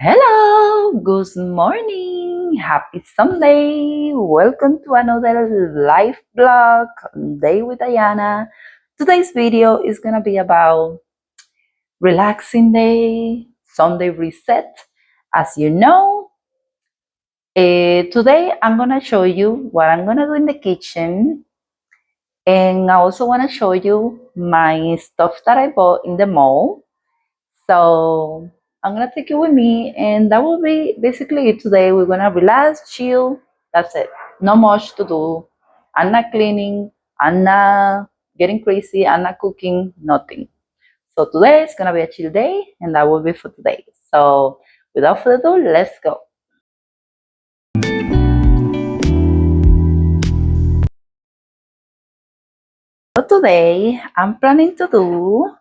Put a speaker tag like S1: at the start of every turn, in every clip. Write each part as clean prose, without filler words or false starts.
S1: Hello, good morning, happy Sunday. Welcome to another live blog day with Diana. Today's video is gonna be about relaxing day, Sunday reset. As you know, today I'm gonna show you what I'm gonna do in the kitchen, and I also wanna show you my stuff that I bought in the mall. So I'm gonna take you with me, and that will be basically it today. We're gonna relax, chill. That's it. Not much to do. I'm not cleaning. I'm not getting crazy. I'm not cooking. Nothing. So today is gonna be a chill day, and that will be for today. So without further ado, let's go. So today I'm planning to do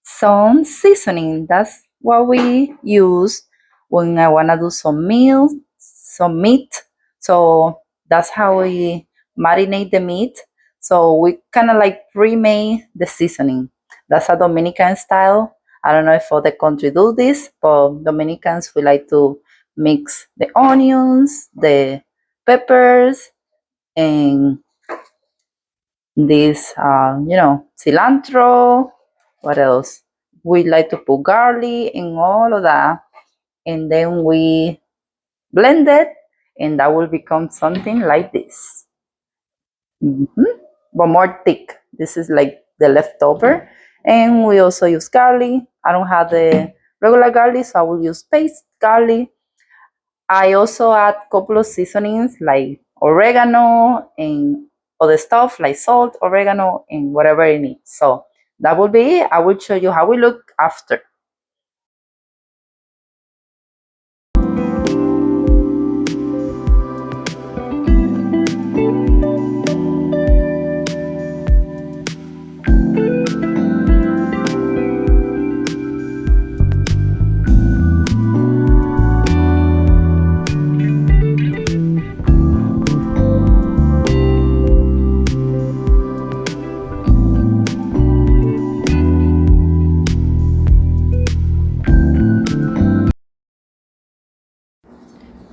S1: some seasoning. That's what we use when I wanna do some meal, some meat. So that's how we marinate the meat. So we kind of like pre-made the seasoning. That's a Dominican style. I don't know if other country do this, but Dominicans we like to mix the onions, the peppers, and this cilantro. What else? We like to put garlic and all of that, and then we blend it, and that will become something like this. Mhm. But more thick. This is like the leftover, and we also use garlic. I don't have the regular garlic, so I will use paste garlic. I also add a couple of seasonings like oregano and other stuff like salt, oregano, and whatever it needs. So that will be it. I will show you how we look after.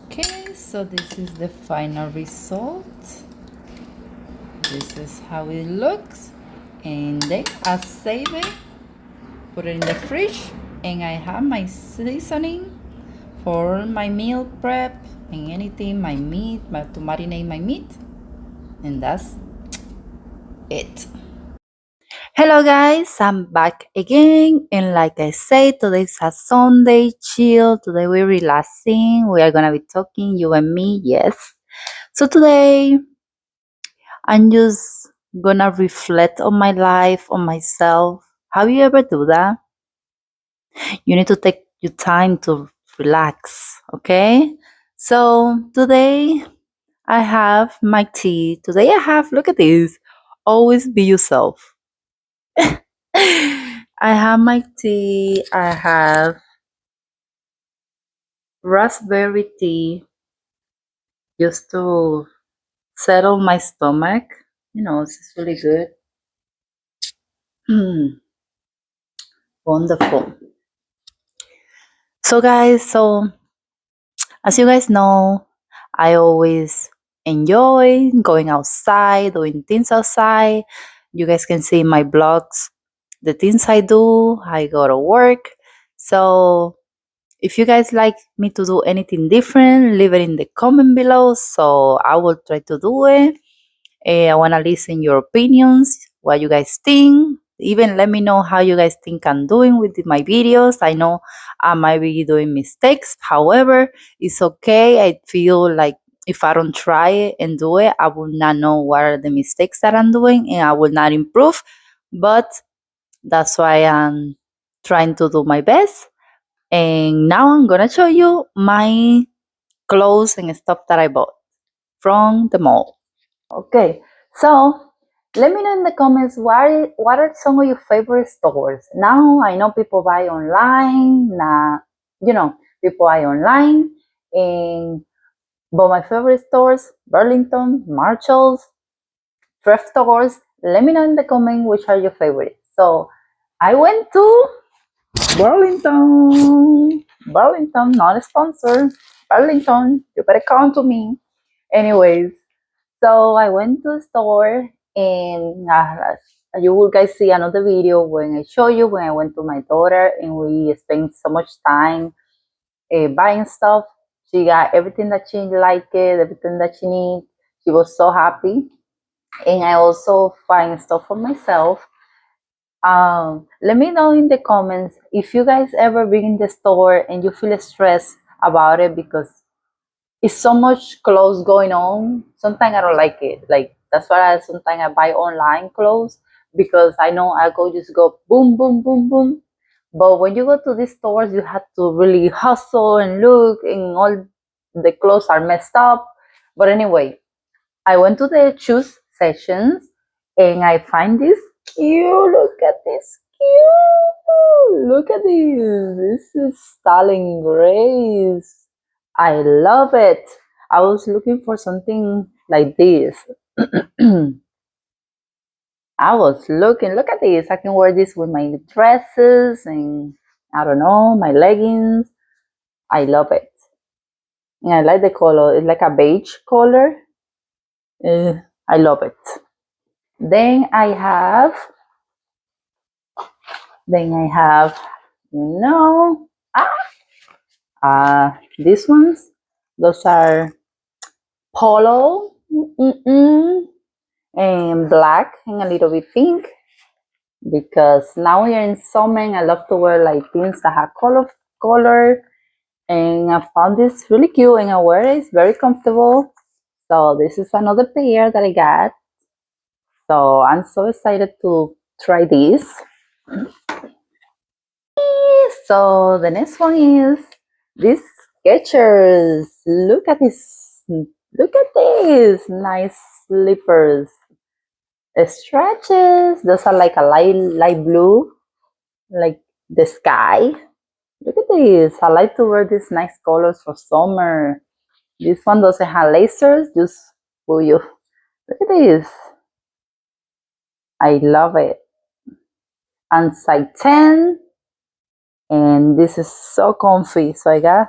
S1: Okay, so this is the final result. This is how it looks. And then I save it, put it in the fridge, and I have my seasoning for my meal prep and anything, my meat, to marinate my meat. And that's it. Hello guys, I'm back again, and like I said, today's a Sunday chill. Today we're relaxing. We are gonna be talking, you and me, yes. So today I'm just gonna reflect on my life, on myself. Have you ever do that? You need to take your time to relax, okay? So today I have my tea. Today I have, look at this, always be yourself. I have my tea. I have raspberry tea just to settle my stomach. It's really good. Wonderful. So, guys, as you guys know, I always enjoy going outside, doing things outside. You guys can see in my blogs the things I do. I go to work. So, if you guys like me to do anything different, leave it in the comment below so I will try to do it. I want to listen your opinions, what you guys think. Even let me know how you guys think I'm doing with my videos. I know I might be doing mistakes. However, it's okay. I feel like if I don't try it and do it, I will not know what are the mistakes that I'm doing and I will not improve. But that's why I'm trying to do my best. And now I'm gonna show you my clothes and stuff that I bought from the mall. Okay, so let me know in the comments what are some of your favorite stores. Now I know people buy online. Now people buy online, and but my favorite stores: Burlington, Marshalls, thrift stores. Let me know in the comment which are your favorites. So I went to Burlington. Burlington, not a sponsor. Burlington, you better come to me. Anyways, so I went to the store and you will guys see another video when I show you when I went to my daughter and we spent so much time buying stuff. She got everything that she liked, everything that she needs. She was so happy. And I also find stuff for myself. Let me know in the comments if you guys ever been in the store and you feel stressed about it because it's so much clothes going on. Sometimes I don't like it. Like that's why sometimes I buy online clothes because I know I go just go boom, boom, boom, boom. But when you go to these stores, you have to really hustle and look, and all the clothes are messed up. But anyway, I went to the shoes sections and I find this cute. Look at this cute. Look at this. This is Stalin Grace. I love it. I was looking for something like this. I was looking, look at this. I can wear this with my dresses and I don't know, my leggings. I love it. And I like the color. It's like a beige color. I love it. Then I have, you know, these ones. Those are polo and black and a little bit pink. Because now here in summer, I love to wear like things that have color. And I found this really cute and I wear it. It's very comfortable. So this is another pair that I got. So I'm so excited to try this. So the next one is this Skechers. Look at this. Look at this. Nice slippers. Stretches. Those are like a light blue, like the sky. Look at this. I like to wear these nice colors for summer. This one doesn't have lasers. Just for you. Look at this. I love it. And size 10. And this is so comfy. So I got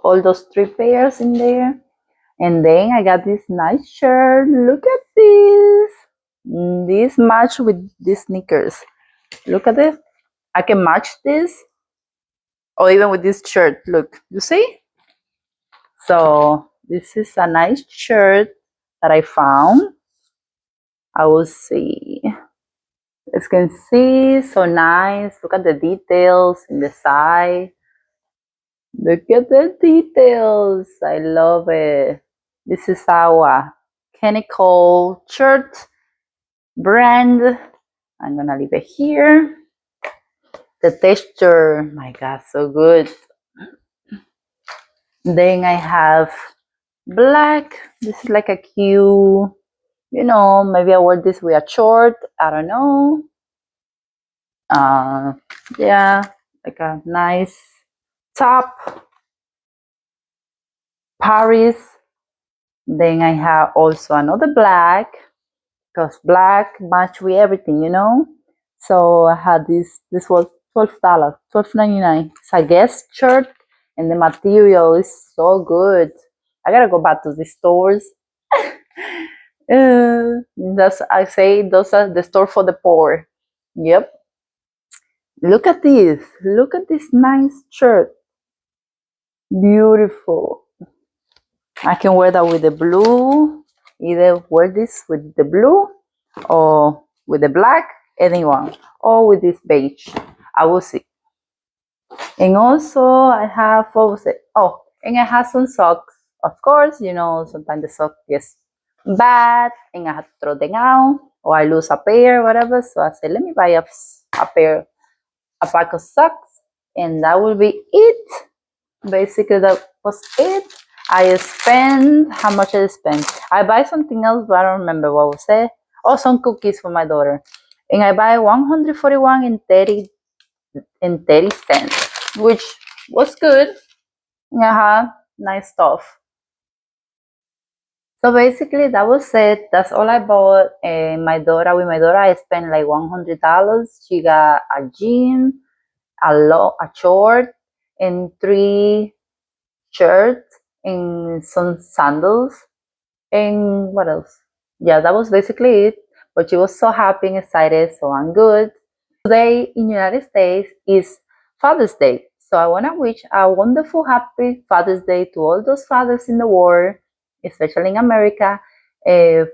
S1: all those 3 pairs in there. And then I got this nice shirt. Look at this. This match with these sneakers. Look at it. I can match this. Or even with this shirt. Look. You see? So this is a nice shirt that I found. I will see. As you can see, so nice. Look at the details in the side. Look at the details. I love it. This is our Kenny Cole shirt brand. I'm gonna leave it here. The texture, my God, so good. Then I have black. This is like a cute, maybe I wear this with a short. I don't know. Yeah, like a nice top. Paris. Then I have also another black because black match with everything. So I had this was $12, $12.99. It's a Guess shirt and the material is so good. I gotta go back to the stores. That's I say those are the store for the poor. Yep. Look at this. Look at this nice shirt. Beautiful. I can wear that with the blue. Either wear this with the blue or with the black, anyone, or with this beige. I will see. And also I have, what was it? Oh, and I have some socks. Of course, sometimes the sock gets bad and I have to throw them out or I lose a pair, whatever. So I said, let me buy a pack of socks, and that will be it. Basically, that was it. I spent, how much I spent? I buy something else, but I don't remember what was it. Oh, some cookies for my daughter. And I buy 141 and 30 cents, which was good. Nice stuff. So basically, that was it. That's all I bought. And with my daughter, I spent like $100. She got a jean, a short, and 3 shirts and some sandals. And what else? Yeah, that was basically it. But she was so happy and excited, so I'm good. Today in United States is Father's Day. So I want to wish a wonderful, happy Father's Day to all those fathers in the world, especially in America. And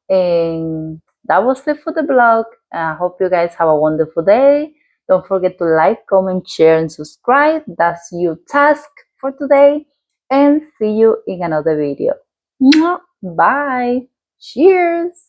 S1: that was it for the blog. I hope you guys have a wonderful day. Don't forget to like, comment, share, and subscribe. That's your task for today. And see you in another video. Mwah. Bye. Cheers.